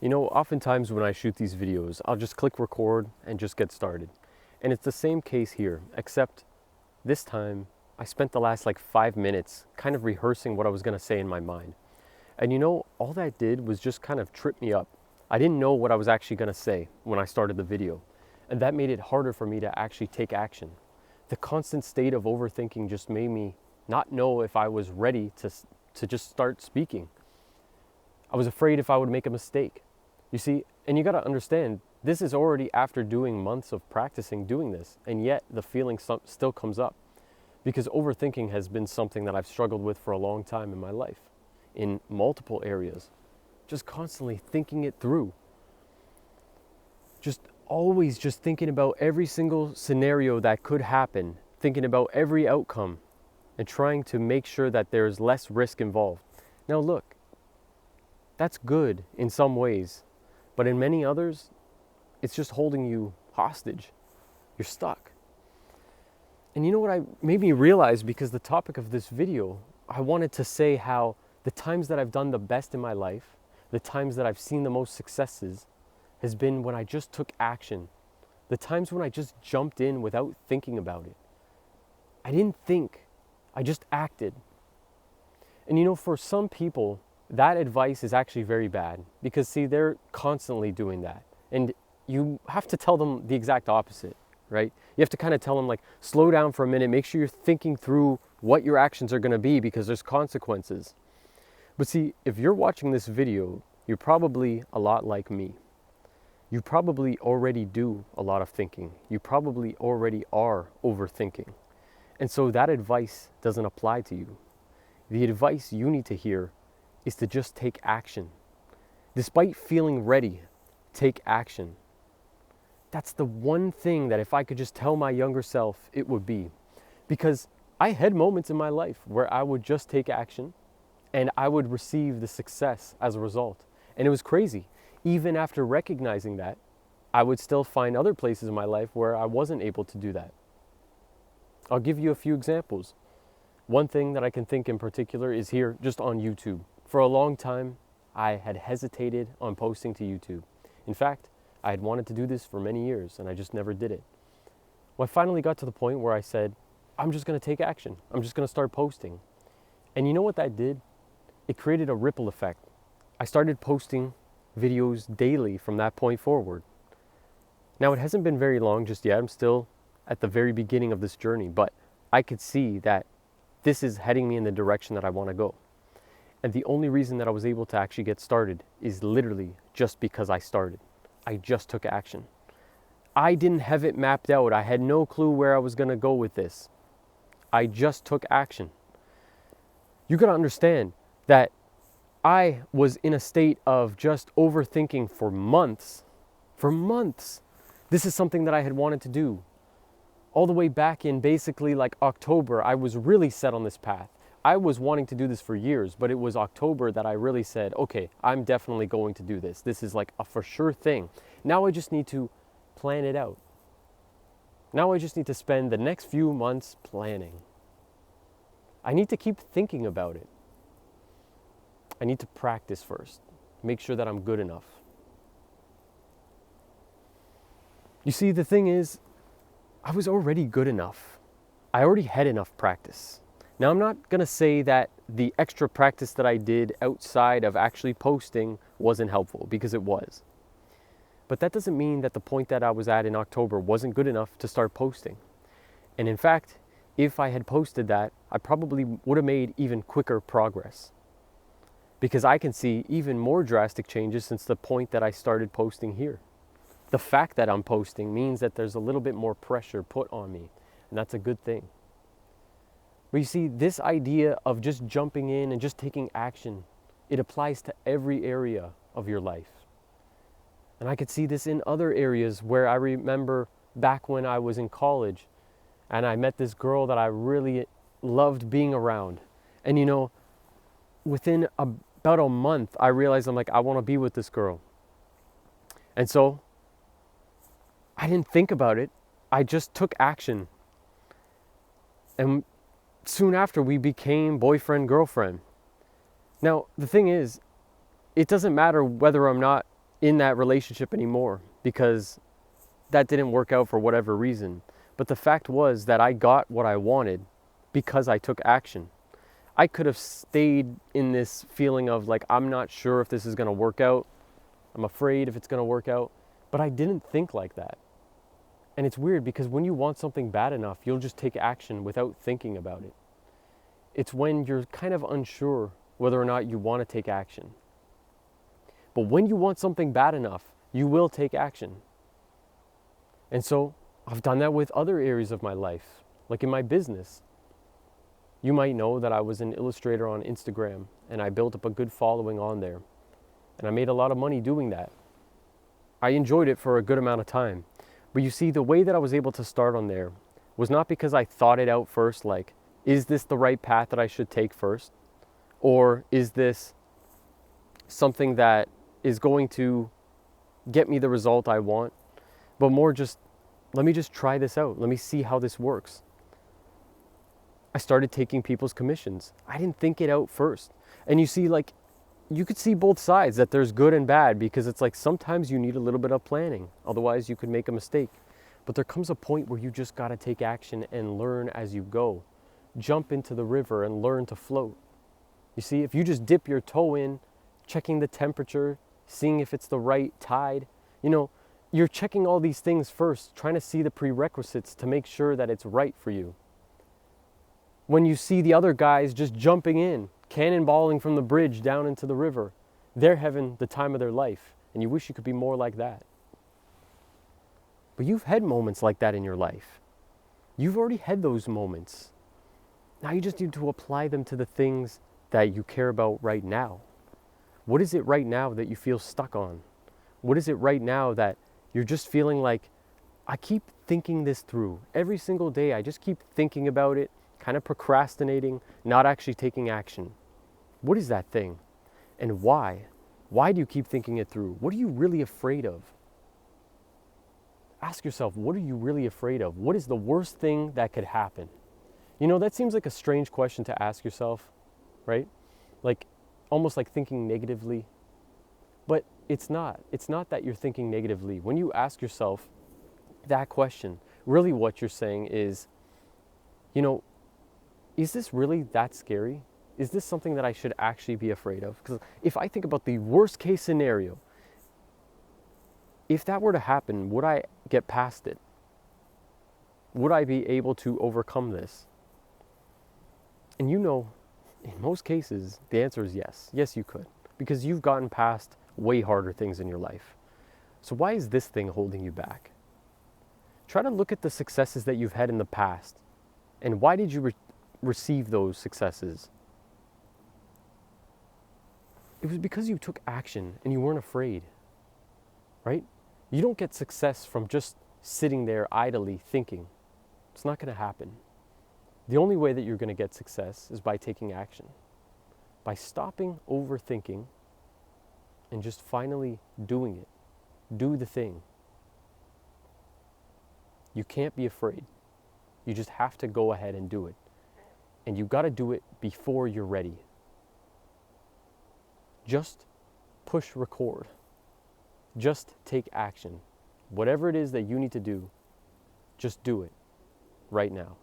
You know, oftentimes when I shoot these videos, I'll just click record and just get started. And it's the same case here, except this time I spent the last like 5 minutes kind of rehearsing what I was going to say in my mind. And you know, all that did was just kind of trip me up. I didn't know what I was actually going to say when I started the video. And that made it harder for me to actually take action. The constant state of overthinking just made me not know if I was ready to just start speaking. I was afraid if I would make a mistake. You see, and you got to understand, this is already after doing months of practicing doing this, and yet the feeling still comes up because overthinking has been something that I've struggled with for a long time in my life, in multiple areas, just constantly thinking it through. Just always just thinking about every single scenario that could happen, thinking about every outcome, and trying to make sure that there's less risk involved. Now look, that's good in some ways, but in many others, it's just holding you hostage. You're stuck. And you know what made me realize, because the topic of this video, I wanted to say how the times that I've done the best in my life, the times that I've seen the most successes, has been when I just took action. The times when I just jumped in without thinking about it. I didn't think, I just acted. And you know, for some people, that advice is actually very bad because see, they're constantly doing that. And you have to tell them the exact opposite, right? You have to kind of tell them like, slow down for a minute, make sure you're thinking through what your actions are going to be because there's consequences. But see, if you're watching this video, you're probably a lot like me. You probably already do a lot of thinking. You probably already are overthinking. And so that advice doesn't apply to you. The advice you need to hear is to just take action. Despite feeling ready, take action. That's the one thing that if I could just tell my younger self, it would be. Because I had moments in my life where I would just take action and I would receive the success as a result. And it was crazy. Even after recognizing that, I would still find other places in my life where I wasn't able to do that. I'll give you a few examples. One thing that I can think in particular is here just on YouTube. For a long time, I had hesitated on posting to YouTube. In fact, I had wanted to do this for many years and I just never did it. Well, I finally got to the point where I said, I'm just going to take action. I'm just going to start posting. And you know what that did? It created a ripple effect. I started posting videos daily from that point forward. Now, it hasn't been very long just yet. I'm still at the very beginning of this journey, but I could see that this is heading me in the direction that I want to go. And the only reason that I was able to actually get started is literally just because I started. I just took action. I didn't have it mapped out. I had no clue where I was going to go with this. I just took action. You got to understand that I was in a state of just overthinking for months. For months. This is something that I had wanted to do. All the way back in basically like October, I was really set on this path. I was wanting to do this for years, but it was October that I really said, okay, I'm definitely going to do this. This is like a for sure thing. Now I just need to plan it out. Now I just need to spend the next few months planning. I need to keep thinking about it. I need to practice first. Make sure that I'm good enough. You see, the thing is, I was already good enough. I already had enough practice. Now, I'm not going to say that the extra practice that I did outside of actually posting wasn't helpful, because it was. But that doesn't mean that the point that I was at in October wasn't good enough to start posting. And in fact, if I had posted that, I probably would have made even quicker progress. Because I can see even more drastic changes since the point that I started posting here. The fact that I'm posting means that there's a little bit more pressure put on me, and that's a good thing. But you see, this idea of just jumping in and just taking action, it applies to every area of your life. And I could see this in other areas where I remember back when I was in college and I met this girl that I really loved being around. And you know, within about a month, I realized I'm like, I want to be with this girl. And so I didn't think about it. I just took action. And soon after, we became boyfriend, girlfriend. Now, the thing is, it doesn't matter whether I'm not in that relationship anymore because that didn't work out for whatever reason. But the fact was that I got what I wanted because I took action. I could have stayed in this feeling of like, I'm not sure if this is going to work out. I'm afraid if it's going to work out. But I didn't think like that. And it's weird because when you want something bad enough, you'll just take action without thinking about it. It's when you're kind of unsure whether or not you want to take action. But when you want something bad enough, you will take action. And so I've done that with other areas of my life, like in my business. You might know that I was an illustrator on Instagram and I built up a good following on there. And I made a lot of money doing that. I enjoyed it for a good amount of time. But you see, the way that I was able to start on there was not because I thought it out first, like, is this the right path that I should take first? Or is this something that is going to get me the result I want? But more just, let me just try this out. Let me see how this works. I started taking people's commissions. I didn't think it out first. And you see, like, you could see both sides, that there's good and bad, because it's like sometimes you need a little bit of planning. Otherwise, you could make a mistake. But there comes a point where you just got to take action and learn as you go. Jump into the river and learn to float. You see, if you just dip your toe in, checking the temperature, seeing if it's the right tide, you're checking all these things first, trying to see the prerequisites to make sure that it's right for you. When you see the other guys just jumping in, cannonballing from the bridge down into the river, they're having the time of their life, and you wish you could be more like that. But you've had moments like that in your life. You've already had those moments. Now you just need to apply them to the things that you care about right now. What is it right now that you feel stuck on? What is it right now that you're just feeling like, I keep thinking this through. Every single day, I just keep thinking about it, kind of procrastinating, not actually taking action. What is that thing? And why? Why do you keep thinking it through? What are you really afraid of? Ask yourself, what are you really afraid of? What is the worst thing that could happen? That seems like a strange question to ask yourself, right? Like, almost like thinking negatively. But it's not. It's not that you're thinking negatively. When you ask yourself that question, really what you're saying is, is this really that scary? Is this something that I should actually be afraid of? Because if I think about the worst case scenario, if that were to happen, would I get past it? Would I be able to overcome this? And in most cases, the answer is yes. Yes, you could. Because you've gotten past way harder things in your life. So why is this thing holding you back? Try to look at the successes that you've had in the past. And why did you receive those successes? It was because you took action and you weren't afraid, right? You don't get success from just sitting there idly thinking. It's not going to happen. The only way that you're going to get success is by taking action, by stopping overthinking and just finally doing it. Do the thing. You can't be afraid. You just have to go ahead and do it. And you got to do it before you're ready. Just push record. Just take action. Whatever it is that you need to do, just do it right now.